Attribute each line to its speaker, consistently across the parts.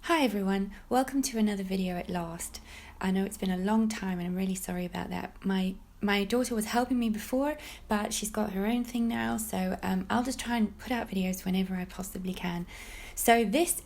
Speaker 1: Hi everyone, welcome to another video at last. I know it's been a long time and I'm really sorry about that. My daughter was helping me before, but she's got her own thing now, so I'll just try and put out videos whenever I possibly can. So this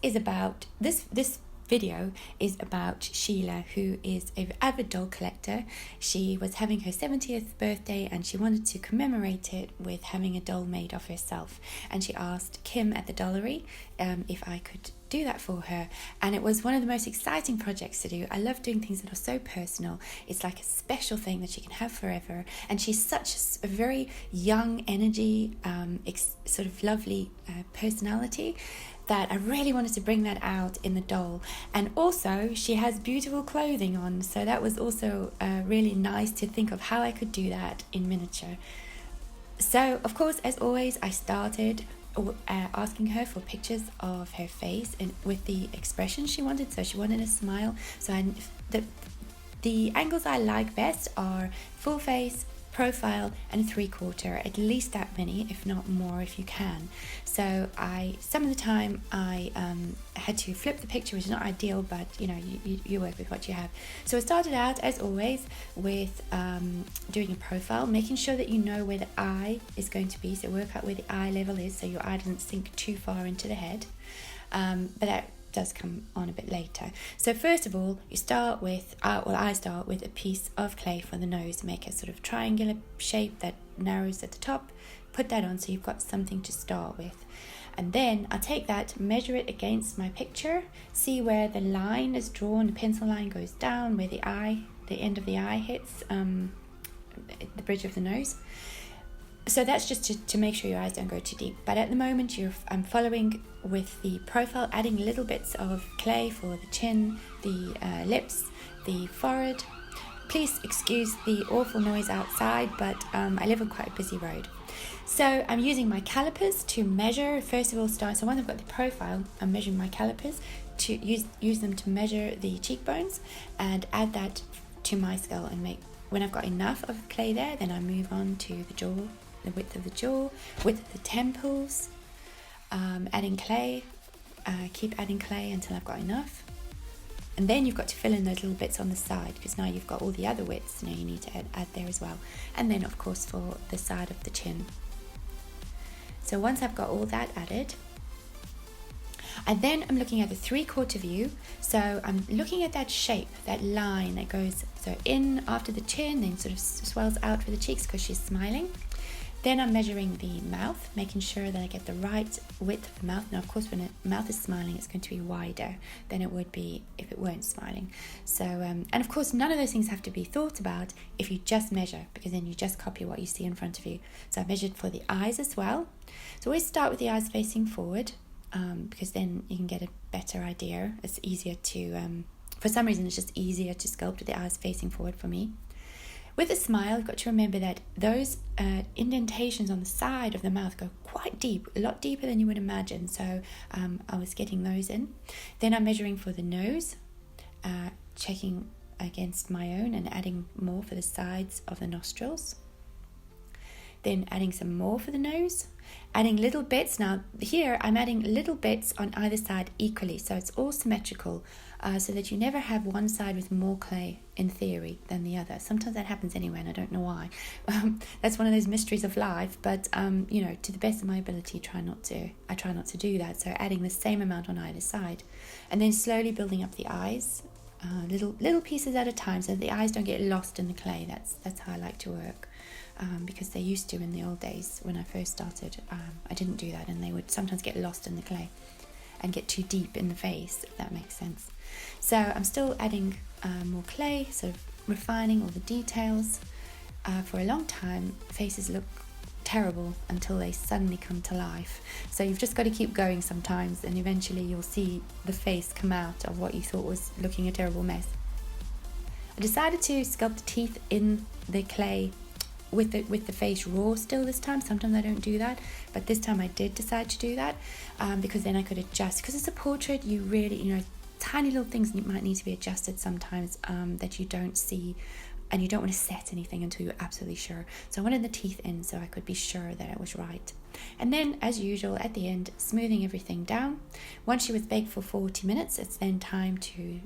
Speaker 1: video is about Sheila, who is an avid doll collector. She was having her 70th birthday and she wanted to commemorate it with having a doll made of herself. And she asked Kim at the Dollery if I could do that for her, and it was one of the most exciting projects to do. I love doing things that are so personal. It's like a special thing that she can have forever, and she's such a very young energy, sort of lovely personality, that I really wanted to bring that out in the doll. And also she has beautiful clothing on, so that was also really nice to think of how I could do that in miniature. So of course, as always, I started asking her for pictures of her face and with the expression she wanted. So she wanted a smile. So the angles I like best are full face, profile, and 3/4, at least that many, if not more if you can. So some of the time I had to flip the picture, which is not ideal, but you work with what you have. So I started out, as always, with doing a profile, making sure that you know where the eye is going to be. So work out where the eye level is so your eye doesn't sink too far into the head, but that does come on a bit later. So first of all, you start with I start with a piece of clay for the nose. Make a sort of triangular shape that narrows at the top, put that on so you've got something to start with. And then I'll take that, measure it against my picture, see where the line is drawn, the pencil line goes down, where the end of the eye hits the bridge of the nose. So that's just to make sure your eyes don't go too deep. But at the moment, I'm following with the profile, adding little bits of clay for the chin, the lips, the forehead. Please excuse the awful noise outside, but I live on quite a busy road. So I'm using my calipers to measure. First of all, so once I've got the profile, I'm measuring my calipers to use them to measure the cheekbones and add that to my skull, and when I've got enough of clay there, then I move on to the jaw. The width of the jaw, width of the temples, adding clay, keep adding clay until I've got enough. And then you've got to fill in those little bits on the side, because now you've got all the other widths, you need to add there as well. And then of course for the side of the chin. So once I've got all that added, and then I'm looking at the 3/4 view. So I'm looking at that shape, that line that goes in after the chin, then sort of swells out for the cheeks because she's smiling. Then I'm measuring the mouth, making sure that I get the right width of the mouth. Now, of course, when the mouth is smiling, it's going to be wider than it would be if it weren't smiling. So, and of course, none of those things have to be thought about if you just measure, because then you just copy what you see in front of you. So I measured for the eyes as well. So always start with the eyes facing forward, because then you can get a better idea. It's easier to, for some reason, it's just easier to sculpt with the eyes facing forward for me. With a smile, you've got to remember that those indentations on the side of the mouth go quite deep, a lot deeper than you would imagine. So I was getting those in. Then I'm measuring for the nose, checking against my own and adding more for the sides of the nostrils. Then adding some more for the nose, adding little bits. Now here I'm adding little bits on either side equally, so it's all symmetrical, so that you never have one side with more clay in theory than the other. Sometimes that happens anyway, and I don't know why. That's one of those mysteries of life, but to the best of my ability, I try not to do that. So adding the same amount on either side, and then slowly building up the eyes, little pieces at a time, so that the eyes don't get lost in the clay. That's how I like to work. Because they used to in the old days when I first started. I didn't do that, and they would sometimes get lost in the clay and get too deep in the face, if that makes sense. So I'm still adding more clay, sort of refining all the details. For a long time, faces look terrible until they suddenly come to life. So you've just got to keep going sometimes, and eventually you'll see the face come out of what you thought was looking a terrible mess. I decided to sculpt the teeth in the clay with the face raw still this time. Sometimes I don't do that, but this time I did decide to do that, because then I could adjust. Because it's a portrait, you really, tiny little things might need to be adjusted sometimes, that you don't see and you don't want to set anything until you're absolutely sure. So I wanted the teeth in so I could be sure that it was right. And then, as usual, at the end, smoothing everything down. Once she was baked for 40 minutes, it's then time to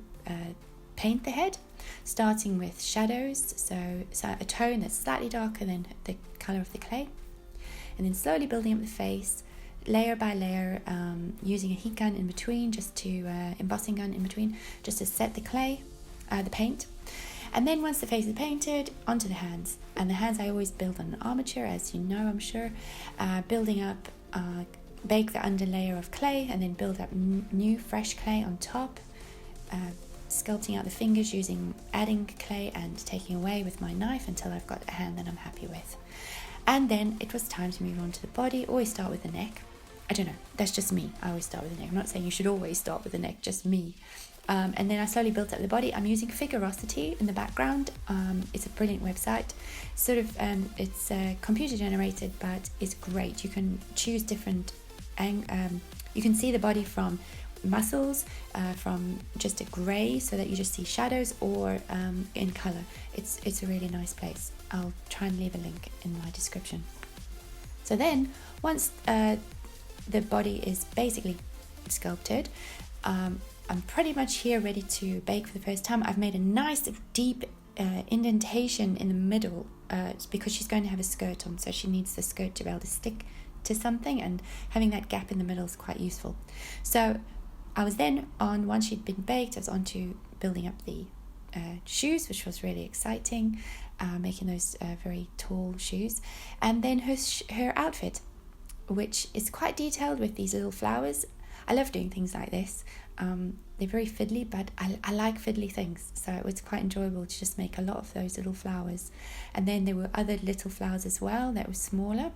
Speaker 1: paint the head, starting with shadows, so a tone that's slightly darker than the colour of the clay, and then slowly building up the face, layer by layer, using a heat gun in between, just to embossing gun in between, just to set the clay, the paint. And then once the face is painted, onto the hands. And the hands I always build on an armature, as you know, I'm sure. Building up, bake the underlayer of clay, and then build up new fresh clay on top. Sculpting out the fingers using adding clay and taking away with my knife until I've got a hand that I'm happy with. And then it was time to move on to the body. Always start with the neck. I don't know, that's just me. I always start with the neck. I'm not saying you should always start with the neck, just me. And then I slowly built up the body. I'm using Figurosity in the background. It's a brilliant website. It's computer generated, but it's great. You can choose different you can see the body from muscles, from just a grey, so that you just see shadows, or in colour. It's a really nice place. I'll try and leave a link in my description. So then, once the body is basically sculpted, I'm pretty much here ready to bake for the first time. I've made a nice deep indentation in the middle because she's going to have a skirt on, so she needs the skirt to be able to stick to something, and having that gap in the middle is quite useful. So I was then on, once she'd been baked, I was on to building up the shoes, which was really exciting, making those very tall shoes, and then her outfit, which is quite detailed with these little flowers. I love doing things like this. They're very fiddly, but I like fiddly things, so it was quite enjoyable to just make a lot of those little flowers. And then there were other little flowers as well that were smaller,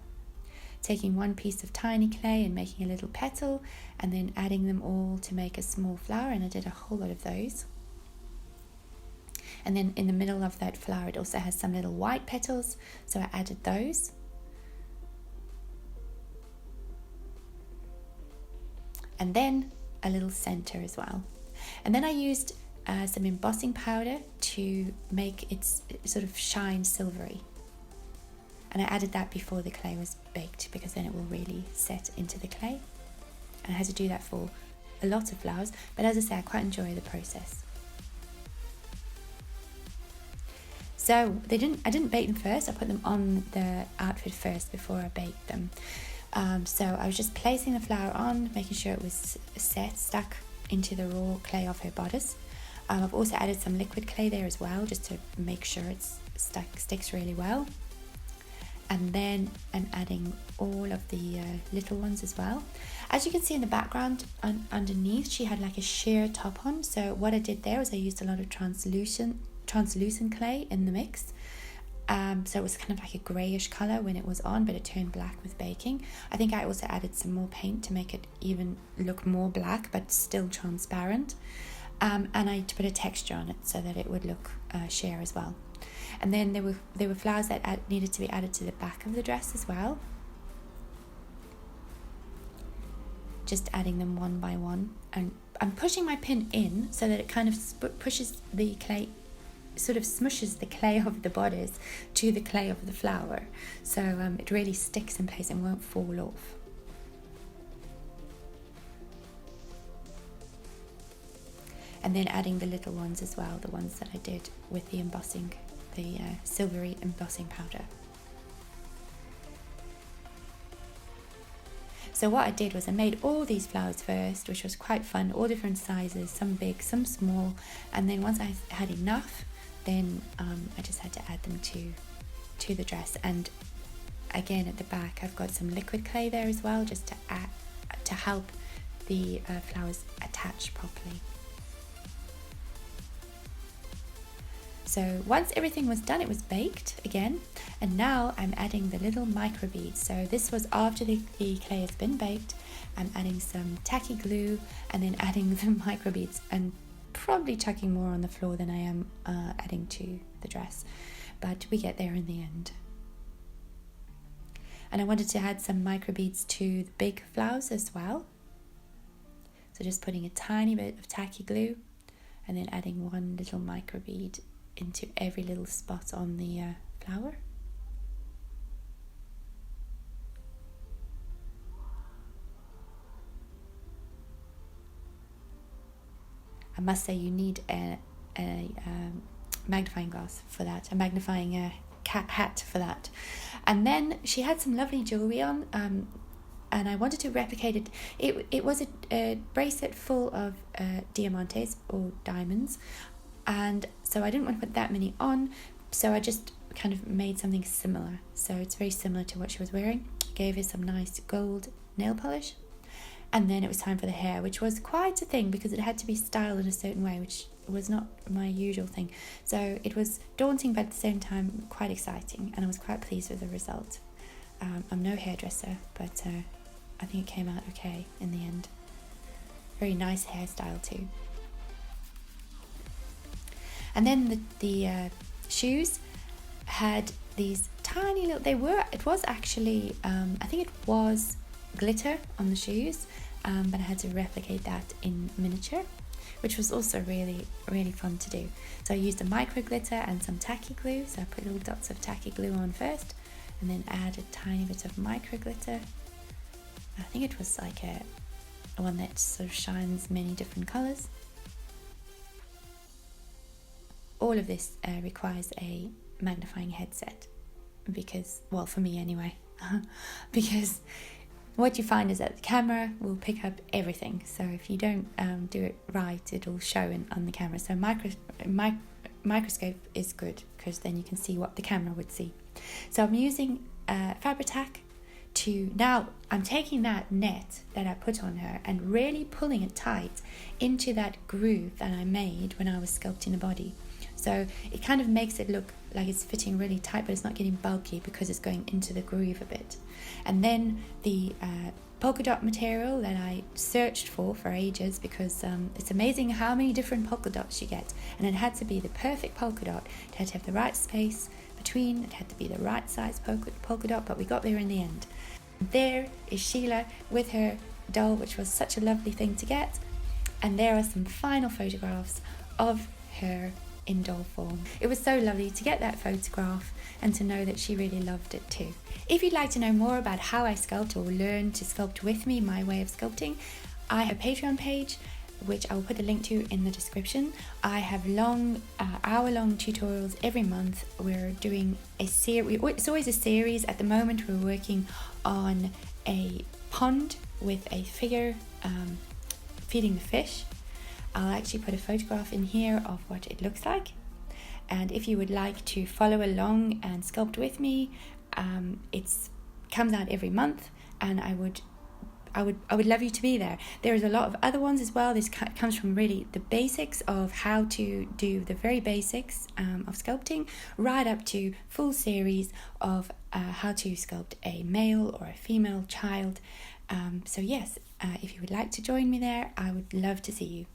Speaker 1: taking one piece of tiny clay and making a little petal, and then adding them all to make a small flower, and I did a whole lot of those. And then in the middle of that flower it also has some little white petals, so I added those. And then a little center as well. And then I used some embossing powder to make it sort of shine silvery. And I added that before the clay was baked, because then it will really set into the clay. And I had to do that for a lot of flowers, but as I say, I quite enjoy the process. So I didn't bake them first. I put them on the outfit first before I baked them. So I was just placing the flower on, making sure it was stuck into the raw clay of her bodice. I've also added some liquid clay there as well, just to make sure it's sticks really well. And then I'm adding all of the little ones as well. As you can see in the background, underneath, she had like a sheer top on. So what I did there was I used a lot of translucent clay in the mix. So it was kind of like a greyish colour when it was on, but it turned black with baking. I think I also added some more paint to make it even look more black, but still transparent. And I put a texture on it so that it would look sheer as well. And then there were flowers that needed to be added to the back of the dress as well. Just adding them one by one. And I'm pushing my pin in so that it kind of pushes the clay, sort of smushes the clay of the bodice to the clay of the flower, so it really sticks in place and won't fall off. And then adding the little ones as well, the ones that I did with the embossing, the silvery embossing powder. So what I did was I made all these flowers first, which was quite fun, all different sizes, some big, some small, and then once I had enough, then I just had to add them to the dress. And again, at the back I've got some liquid clay there as well, just to help the flowers attach properly. So once everything was done, it was baked again, and now I'm adding the little micro beads. So this was after the clay has been baked. I'm adding some tacky glue and then adding the micro beads, and probably chucking more on the floor than I am adding to the dress, but we get there in the end. And I wanted to add some micro beads to the big flowers as well, so just putting a tiny bit of tacky glue and then adding one little micro bead into every little spot on the flower. I must say you need a magnifying glass for that, a magnifying cat hat for that. And then she had some lovely jewellery on, and I wanted to replicate it. It was a bracelet full of diamantes, or diamonds, and so I didn't want to put that many on, so I just kind of made something similar. So it's very similar to what she was wearing. Gave her some nice gold nail polish. And then it was time for the hair, which was quite a thing because it had to be styled in a certain way, which was not my usual thing. So it was daunting, but at the same time quite exciting, and I was quite pleased with the result. I'm no hairdresser, but I think it came out okay in the end. Very nice hairstyle too. And then the shoes had these tiny little, it was actually, I think it was glitter on the shoes, but I had to replicate that in miniature, which was also really, really fun to do. So I used a micro glitter and some tacky glue. So I put little dots of tacky glue on first, and then add a tiny bit of micro glitter. I think it was like a one that sort of shines many different colours. All of this requires a magnifying headset because, well, for me anyway, because what you find is that the camera will pick up everything. So if you don't do it right, it'll show on the camera. So microscope is good because then you can see what the camera would see. So I'm using Fabri-Tac now I'm taking that net that I put on her and really pulling it tight into that groove that I made when I was sculpting the body. So it kind of makes it look like it's fitting really tight, but it's not getting bulky because it's going into the groove a bit. And then the polka dot material that I searched for ages, because it's amazing how many different polka dots you get, and it had to be the perfect polka dot. It had to have the right space between, it had to be the right size polka dot, but we got there in the end. There is Sheila with her doll, which was such a lovely thing to get, and there are some final photographs of her in doll form. It was so lovely to get that photograph and to know that she really loved it too. If you'd like to know more about how I sculpt or learn to sculpt with me, my way of sculpting, I have a Patreon page which I will put a link to in the description. I have long, hour-long tutorials every month. We're doing a series. It's always a series. At the moment, we're working on a pond with a figure feeding the fish. I'll actually put a photograph in here of what it looks like. And if you would like to follow along and sculpt with me, it comes out every month, and I would love you to be there. There's a lot of other ones as well. This comes from really the basics of how to do the very basics of sculpting, right up to full series of how to sculpt a male or a female child. So yes, if you would like to join me there, I would love to see you.